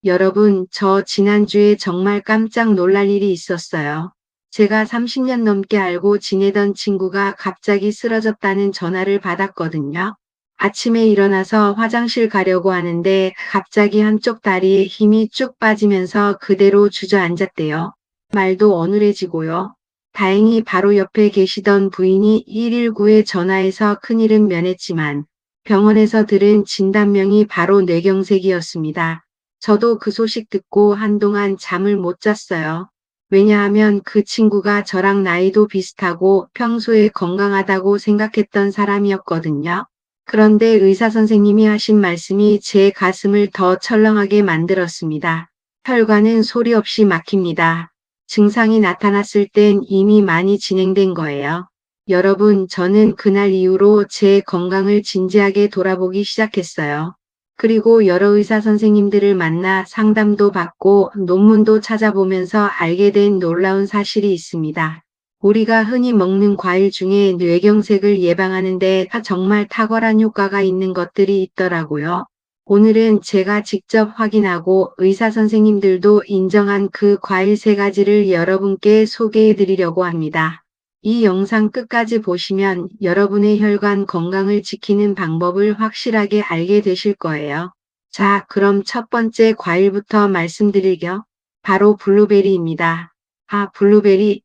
여러분, 저 지난주에 정말 깜짝 놀랄 일이 있었어요. 제가 30년 넘게 알고 지내던 친구가 갑자기 쓰러졌다는 전화를 받았거든요. 아침에 일어나서 화장실 가려고 하는데 갑자기 한쪽 다리에 힘이 쭉 빠지면서 그대로 주저앉았대요. 말도 어눌해지고요. 다행히 바로 옆에 계시던 부인이 119에 전화해서 큰일은 면했지만 병원에서 들은 진단명이 바로 뇌경색이었습니다. 저도 그 소식 듣고 한동안 잠을 못 잤어요. 왜냐하면 그 친구가 저랑 나이도 비슷하고 평소에 건강하다고 생각했던 사람이었거든요. 그런데 의사 선생님이 하신 말씀이 제 가슴을 더 철렁하게 만들었습니다. 혈관은 소리 없이 막힙니다. 증상이 나타났을 땐 이미 많이 진행된 거예요. 여러분, 저는 그날 이후로 제 건강을 진지하게 돌아보기 시작했어요. 그리고 여러 의사 선생님들을 만나 상담도 받고 논문도 찾아보면서 알게 된 놀라운 사실이 있습니다. 우리가 흔히 먹는 과일 중에 뇌경색을 예방하는 데 정말 탁월한 효과가 있는 것들이 있더라고요. 오늘은 제가 직접 확인하고 의사 선생님들도 인정한 그 과일 3가지를 여러분께 소개해 드리려고 합니다. 이 영상 끝까지 보시면 여러분의 혈관 건강을 지키는 방법을 확실하게 알게 되실 거예요. 자, 그럼 첫 번째 과일부터 말씀드릴게요. 바로 블루베리입니다. 아, 블루베리,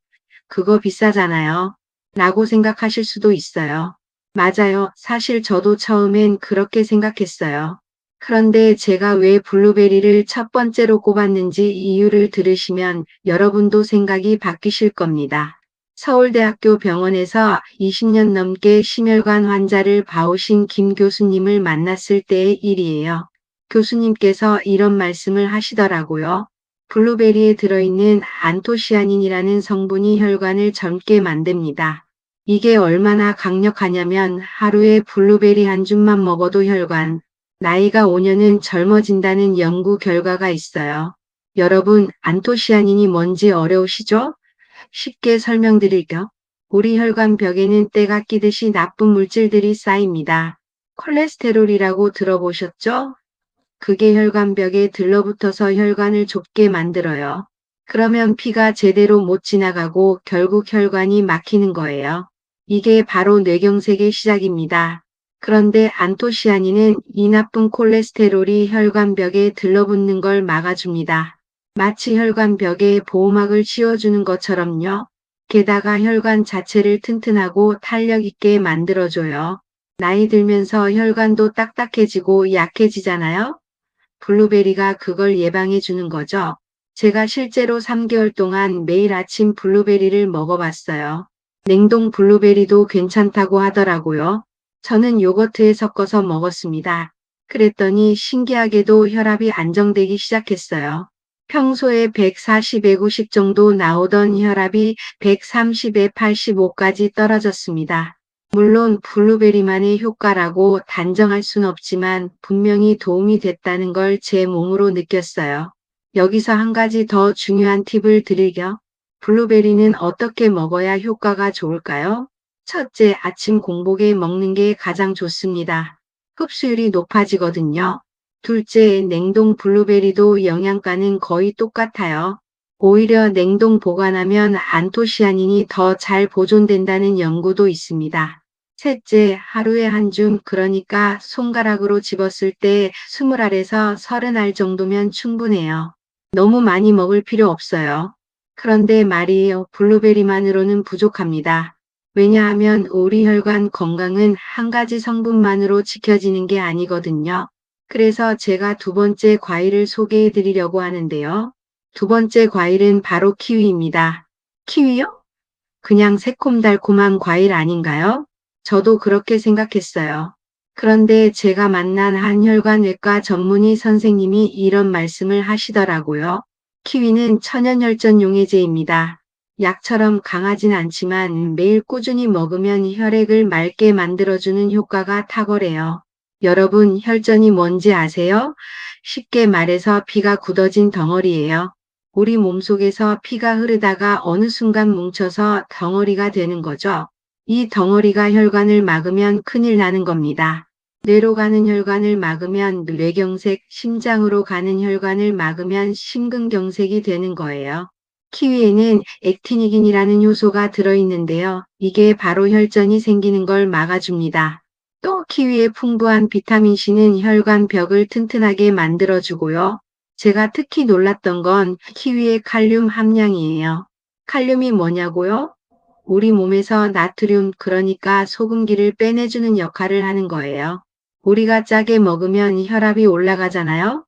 그거 비싸잖아요. 라고 생각하실 수도 있어요. 맞아요. 사실 저도 처음엔 그렇게 생각했어요. 그런데 제가 왜 블루베리를 첫 번째로 꼽았는지 이유를 들으시면 여러분도 생각이 바뀌실 겁니다. 서울대학교 병원에서 20년 넘게 심혈관 환자를 봐오신 김 교수님을 만났을 때의 일이에요. 교수님께서 이런 말씀을 하시더라고요. 블루베리에 들어있는 안토시아닌이라는 성분이 혈관을 젊게 만듭니다. 이게 얼마나 강력하냐면 하루에 블루베리 한 줌만 먹어도 혈관, 나이가 5년은 젊어진다는 연구 결과가 있어요. 여러분, 안토시아닌이 뭔지 어려우시죠? 쉽게 설명드릴게요. 우리 혈관 벽에는 때가 끼듯이 나쁜 물질들이 쌓입니다. 콜레스테롤이라고 들어보셨죠? 그게 혈관벽에 들러붙어서 혈관을 좁게 만들어요. 그러면 피가 제대로 못 지나가고 결국 혈관이 막히는 거예요. 이게 바로 뇌경색의 시작입니다. 그런데 안토시아닌은 이 나쁜 콜레스테롤이 혈관벽에 들러붙는 걸 막아줍니다. 마치 혈관벽에 보호막을 씌워주는 것처럼요. 게다가 혈관 자체를 튼튼하고 탄력 있게 만들어줘요. 나이 들면서 혈관도 딱딱해지고 약해지잖아요. 블루베리가 그걸 예방해 주는 거죠. 제가 실제로 3개월 동안 매일 아침 블루베리를 먹어봤어요. 냉동 블루베리도 괜찮다고 하더라고요. 저는 요거트에 섞어서 먹었습니다. 그랬더니 신기하게도 혈압이 안정되기 시작했어요. 평소에 140에 90 정도 나오던 혈압이 130에 85까지 떨어졌습니다. 물론 블루베리만의 효과라고 단정할 순 없지만 분명히 도움이 됐다는 걸 제 몸으로 느꼈어요. 여기서 한 가지 더 중요한 팁을 드리죠. 블루베리는 어떻게 먹어야 효과가 좋을까요? 첫째, 아침 공복에 먹는 게 가장 좋습니다. 흡수율이 높아지거든요. 둘째, 냉동 블루베리도 영양가는 거의 똑같아요. 오히려 냉동 보관하면 안토시아닌이 더 잘 보존된다는 연구도 있습니다. 셋째, 하루에 한 줌, 그러니까 손가락으로 집었을 때 20알에서 30알 정도면 충분해요. 너무 많이 먹을 필요 없어요. 그런데 말이에요, 블루베리만으로는 부족합니다. 왜냐하면 우리 혈관 건강은 한 가지 성분만으로 지켜지는 게 아니거든요. 그래서 제가 두 번째 과일을 소개해 드리려고 하는데요. 두 번째 과일은 바로 키위입니다. 키위요? 그냥 새콤달콤한 과일 아닌가요? 저도 그렇게 생각했어요. 그런데 제가 만난 한 혈관외과 전문의 선생님이 이런 말씀을 하시더라고요. 키위는 천연혈전 용해제입니다. 약처럼 강하진 않지만 매일 꾸준히 먹으면 혈액을 맑게 만들어주는 효과가 탁월해요. 여러분, 혈전이 뭔지 아세요? 쉽게 말해서 피가 굳어진 덩어리예요. 우리 몸속에서 피가 흐르다가 어느 순간 뭉쳐서 덩어리가 되는 거죠. 이 덩어리가 혈관을 막으면 큰일 나는 겁니다. 뇌로 가는 혈관을 막으면 뇌경색, 심장으로 가는 혈관을 막으면 심근경색이 되는 거예요. 키위에는 액티니긴이라는 효소가 들어있는데요. 이게 바로 혈전이 생기는 걸 막아줍니다. 또 키위의 풍부한 비타민C는 혈관 벽을 튼튼하게 만들어주고요. 제가 특히 놀랐던 건 키위의 칼륨 함량이에요. 칼륨이 뭐냐고요? 우리 몸에서 나트륨, 그러니까 소금기를 빼내주는 역할을 하는 거예요. 우리가 짜게 먹으면 혈압이 올라가잖아요.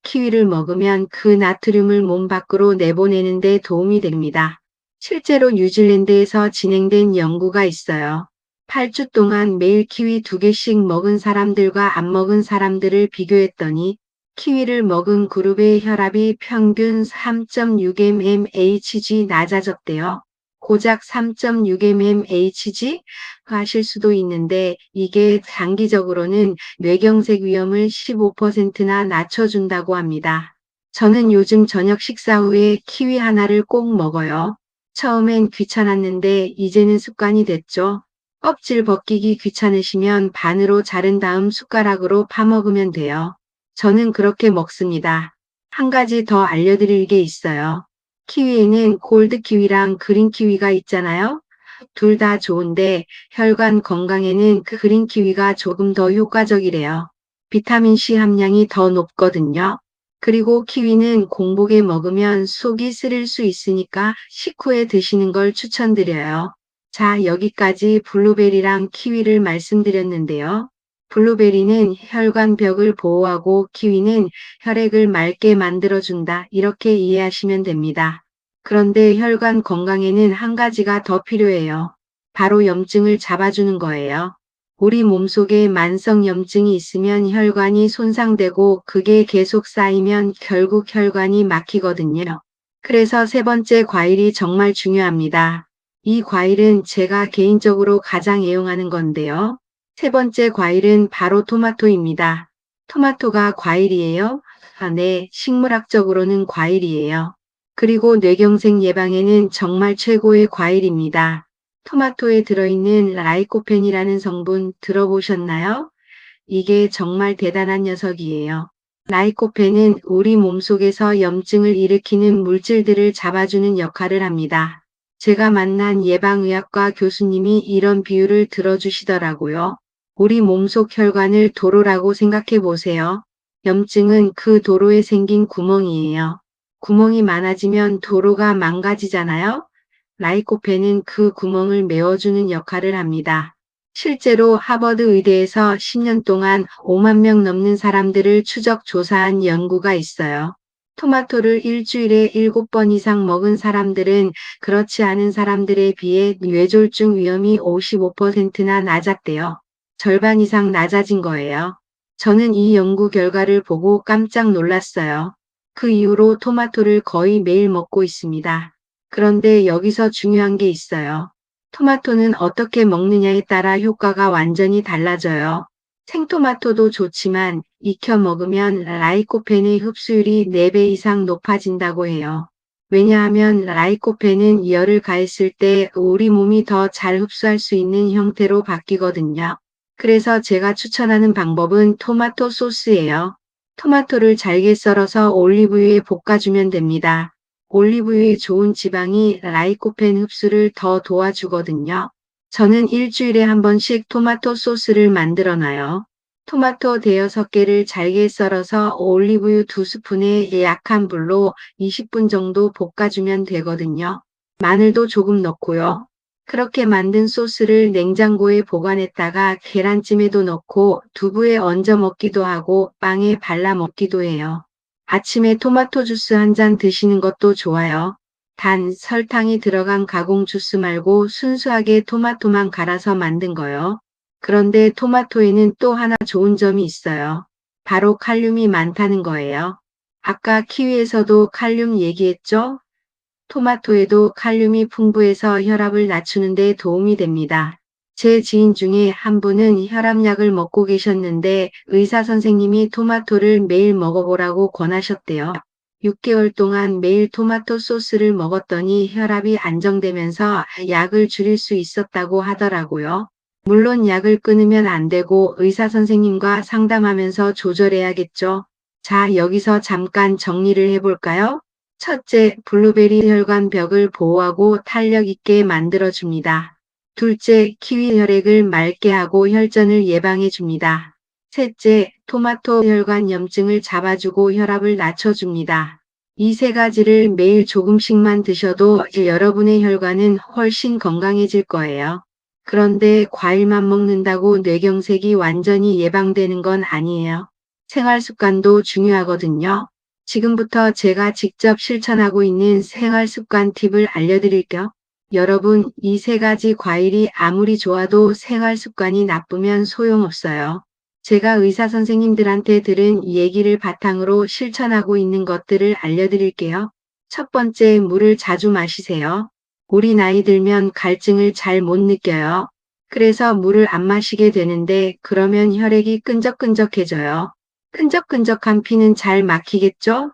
키위를 먹으면 그 나트륨을 몸 밖으로 내보내는 데 도움이 됩니다. 실제로 뉴질랜드에서 진행된 연구가 있어요. 8주 동안 매일 키위 2개씩 먹은 사람들과 안 먹은 사람들을 비교했더니 키위를 먹은 그룹의 혈압이 평균 3.6mmHg 낮아졌대요. 고작 3.6mmHg? 하실 수도 있는데 이게 장기적으로는 뇌경색 위험을 15%나 낮춰준다고 합니다. 저는 요즘 저녁 식사 후에 키위 하나를 꼭 먹어요. 처음엔 귀찮았는데 이제는 습관이 됐죠. 껍질 벗기기 귀찮으시면 반으로 자른 다음 숟가락으로 파먹으면 돼요. 저는 그렇게 먹습니다. 한 가지 더 알려드릴 게 있어요. 키위에는 골드 키위랑 그린 키위가 있잖아요. 둘 다 좋은데 혈관 건강에는 그 그린 키위가 조금 더 효과적이래요. 비타민C 함량이 더 높거든요. 그리고 키위는 공복에 먹으면 속이 쓰릴 수 있으니까 식후에 드시는 걸 추천드려요. 자, 여기까지 블루베리랑 키위를 말씀드렸는데요. 블루베리는 혈관 벽을 보호하고 키위는 혈액을 맑게 만들어준다. 이렇게 이해하시면 됩니다. 그런데 혈관 건강에는 한 가지가 더 필요해요. 바로 염증을 잡아주는 거예요. 우리 몸속에 만성 염증이 있으면 혈관이 손상되고 그게 계속 쌓이면 결국 혈관이 막히거든요. 그래서 세 번째 과일이 정말 중요합니다. 이 과일은 제가 개인적으로 가장 애용하는 건데요. 세 번째 과일은 바로 토마토입니다. 토마토가 과일이에요? 아, 네, 식물학적으로는 과일이에요. 그리고 뇌경색 예방에는 정말 최고의 과일입니다. 토마토에 들어있는 라이코펜이라는 성분 들어보셨나요? 이게 정말 대단한 녀석이에요. 라이코펜은 우리 몸속에서 염증을 일으키는 물질들을 잡아주는 역할을 합니다. 제가 만난 예방의학과 교수님이 이런 비유를 들어주시더라고요. 우리 몸속 혈관을 도로라고 생각해 보세요. 염증은 그 도로에 생긴 구멍이에요. 구멍이 많아지면 도로가 망가지잖아요. 라이코펜은 그 구멍을 메워주는 역할을 합니다. 실제로 하버드 의대에서 10년 동안 5만 명 넘는 사람들을 추적 조사한 연구가 있어요. 토마토를 일주일에 7번 이상 먹은 사람들은 그렇지 않은 사람들에 비해 뇌졸중 위험이 55%나 낮았대요. 절반 이상 낮아진 거예요. 저는 이 연구 결과를 보고 깜짝 놀랐어요. 그 이후로 토마토를 거의 매일 먹고 있습니다. 그런데 여기서 중요한 게 있어요. 토마토는 어떻게 먹느냐에 따라 효과가 완전히 달라져요. 생토마토도 좋지만 익혀 먹으면 라이코펜의 흡수율이 4배 이상 높아진다고 해요. 왜냐하면 라이코펜은 열을 가했을 때 우리 몸이 더 잘 흡수할 수 있는 형태로 바뀌거든요. 그래서 제가 추천하는 방법은 토마토 소스예요. 토마토를 잘게 썰어서 올리브유에 볶아주면 됩니다. 올리브유의 좋은 지방이 라이코펜 흡수를 더 도와주거든요. 저는 일주일에 한 번씩 토마토 소스를 만들어 놔요. 토마토 대여섯 개를 잘게 썰어서 올리브유 2스푼에 약한 불로 20분 정도 볶아주면 되거든요. 마늘도 조금 넣고요. 그렇게 만든 소스를 냉장고에 보관했다가 계란찜에도 넣고 두부에 얹어 먹기도 하고 빵에 발라 먹기도 해요. 아침에 토마토 주스 한 잔 드시는 것도 좋아요. 단, 설탕이 들어간 가공 주스 말고 순수하게 토마토만 갈아서 만든 거요. 그런데 토마토에는 또 하나 좋은 점이 있어요. 바로 칼륨이 많다는 거예요. 아까 키위에서도 칼륨 얘기했죠? 토마토에도 칼륨이 풍부해서 혈압을 낮추는 데 도움이 됩니다. 제 지인 중에 한 분은 혈압약을 먹고 계셨는데 의사 선생님이 토마토를 매일 먹어보라고 권하셨대요. 6개월 동안 매일 토마토 소스를 먹었더니 혈압이 안정되면서 약을 줄일 수 있었다고 하더라고요. 물론 약을 끊으면 안 되고 의사 선생님과 상담하면서 조절해야겠죠. 자, 여기서 잠깐 정리를 해볼까요? 첫째, 블루베리 혈관 벽을 보호하고 탄력 있게 만들어줍니다. 둘째, 키위 혈액을 맑게 하고 혈전을 예방해줍니다. 셋째, 토마토 혈관 염증을 잡아주고 혈압을 낮춰줍니다. 이 세 가지를 매일 조금씩만 드셔도 여러분의 혈관은 훨씬 건강해질 거예요. 그런데 과일만 먹는다고 뇌경색이 완전히 예방되는 건 아니에요. 생활 습관도 중요하거든요. 지금부터 제가 직접 실천하고 있는 생활 습관 팁을 알려드릴게요. 여러분, 이 세 가지 과일이 아무리 좋아도 생활 습관이 나쁘면 소용없어요. 제가 의사 선생님들한테 들은 얘기를 바탕으로 실천하고 있는 것들을 알려드릴게요. 첫 번째, 물을 자주 마시세요. 우리 나이 들면 갈증을 잘 못 느껴요. 그래서 물을 안 마시게 되는데 그러면 혈액이 끈적끈적해져요. 끈적끈적한 피는 잘 막히겠죠?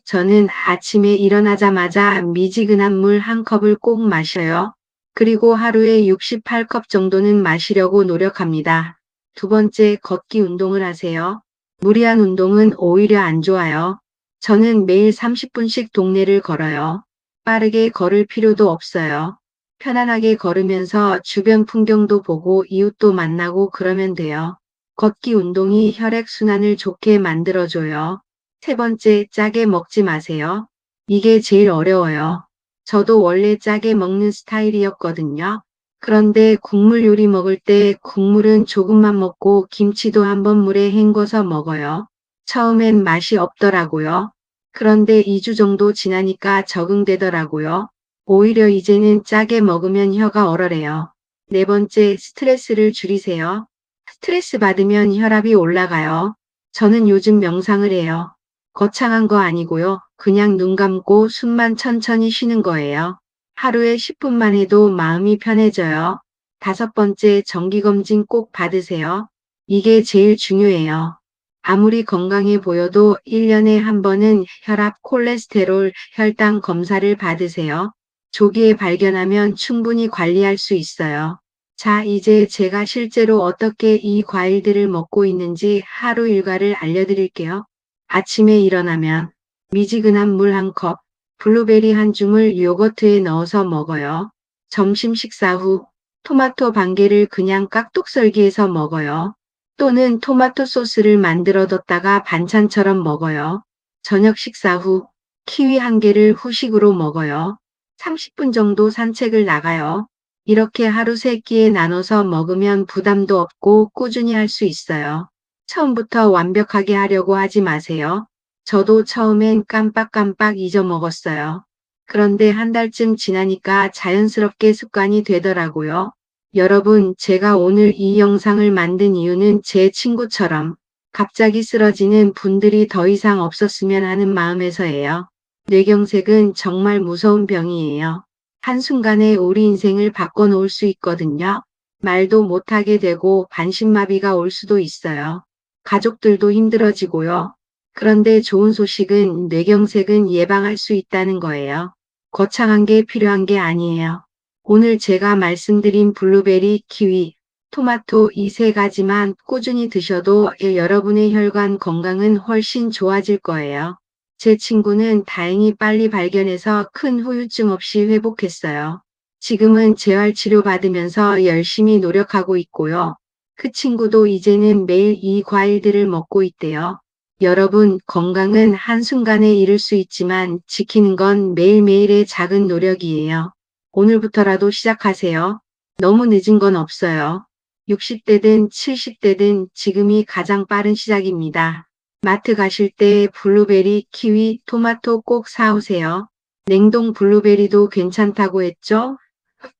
저는 아침에 일어나자마자 미지근한 물 한 컵을 꼭 마셔요. 그리고 하루에 68컵 정도는 마시려고 노력합니다. 두 번째, 걷기 운동을 하세요. 무리한 운동은 오히려 안 좋아요. 저는 매일 30분씩 동네를 걸어요. 빠르게 걸을 필요도 없어요. 편안하게 걸으면서 주변 풍경도 보고 이웃도 만나고 그러면 돼요. 걷기 운동이 혈액순환을 좋게 만들어줘요. 세 번째, 짜게 먹지 마세요. 이게 제일 어려워요. 저도 원래 짜게 먹는 스타일이었거든요. 그런데 국물 요리 먹을 때 국물은 조금만 먹고 김치도 한번 물에 헹궈서 먹어요. 처음엔 맛이 없더라고요. 그런데 2주 정도 지나니까 적응되더라고요. 오히려 이제는 짜게 먹으면 혀가 얼얼해요. 네 번째, 스트레스를 줄이세요. 스트레스 받으면 혈압이 올라가요. 저는 요즘 명상을 해요. 거창한 거 아니고요. 그냥 눈 감고 숨만 천천히 쉬는 거예요. 하루에 10분만 해도 마음이 편해져요. 다섯 번째, 정기검진 꼭 받으세요. 이게 제일 중요해요. 아무리 건강해 보여도 1년에 한 번은 혈압, 콜레스테롤, 혈당 검사를 받으세요. 조기에 발견하면 충분히 관리할 수 있어요. 자, 이제 제가 실제로 어떻게 이 과일들을 먹고 있는지 하루 일과를 알려드릴게요. 아침에 일어나면 미지근한 물 한 컵, 블루베리 한 줌을 요거트에 넣어서 먹어요. 점심 식사 후 토마토 반 개를 그냥 깍둑썰기해서 먹어요. 또는 토마토 소스를 만들어 뒀다가 반찬처럼 먹어요. 저녁 식사 후 키위 한 개를 후식으로 먹어요. 30분 정도 산책을 나가요. 이렇게 하루 3끼에 나눠서 먹으면 부담도 없고 꾸준히 할 수 있어요. 처음부터 완벽하게 하려고 하지 마세요. 저도 처음엔 깜빡깜빡 잊어먹었어요. 그런데 한 달쯤 지나니까 자연스럽게 습관이 되더라고요. 여러분, 제가 오늘 이 영상을 만든 이유는 제 친구처럼 갑자기 쓰러지는 분들이 더 이상 없었으면 하는 마음에서예요. 뇌경색은 정말 무서운 병이에요. 한순간에 우리 인생을 바꿔놓을 수 있거든요. 말도 못하게 되고 반신마비가 올 수도 있어요. 가족들도 힘들어지고요. 그런데 좋은 소식은 뇌경색은 예방할 수 있다는 거예요. 거창한 게 필요한 게 아니에요. 오늘 제가 말씀드린 블루베리, 키위, 토마토 이 세 가지만 꾸준히 드셔도 여러분의 혈관 건강은 훨씬 좋아질 거예요. 제 친구는 다행히 빨리 발견해서 큰 후유증 없이 회복했어요. 지금은 재활치료 받으면서 열심히 노력하고 있고요. 그 친구도 이제는 매일 이 과일들을 먹고 있대요. 여러분, 건강은 한순간에 이룰 수 있지만 지키는 건 매일매일의 작은 노력이에요. 오늘부터라도 시작하세요. 너무 늦은 건 없어요. 60대든 70대든 지금이 가장 빠른 시작입니다. 마트 가실 때 블루베리, 키위, 토마토 꼭 사오세요. 냉동 블루베리도 괜찮다고 했죠?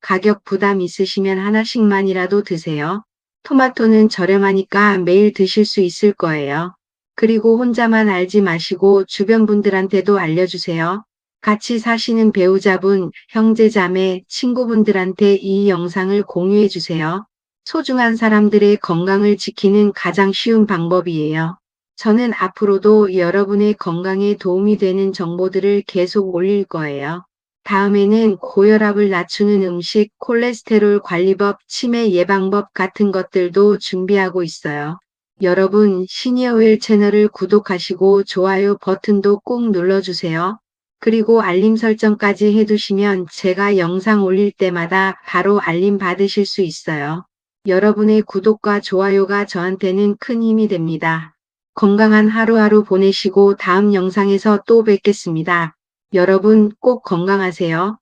가격 부담 있으시면 하나씩만이라도 드세요. 토마토는 저렴하니까 매일 드실 수 있을 거예요. 그리고 혼자만 알지 마시고 주변 분들한테도 알려주세요. 같이 사시는 배우자분, 형제자매, 친구분들한테 이 영상을 공유해 주세요. 소중한 사람들의 건강을 지키는 가장 쉬운 방법이에요. 저는 앞으로도 여러분의 건강에 도움이 되는 정보들을 계속 올릴 거예요. 다음에는 고혈압을 낮추는 음식, 콜레스테롤 관리법, 치매 예방법 같은 것들도 준비하고 있어요. 여러분, 시니어웰 채널을 구독하시고 좋아요 버튼도 꼭 눌러주세요. 그리고 알림 설정까지 해두시면 제가 영상 올릴 때마다 바로 알림 받으실 수 있어요. 여러분의 구독과 좋아요가 저한테는 큰 힘이 됩니다. 건강한 하루하루 보내시고 다음 영상에서 또 뵙겠습니다. 여러분 꼭 건강하세요.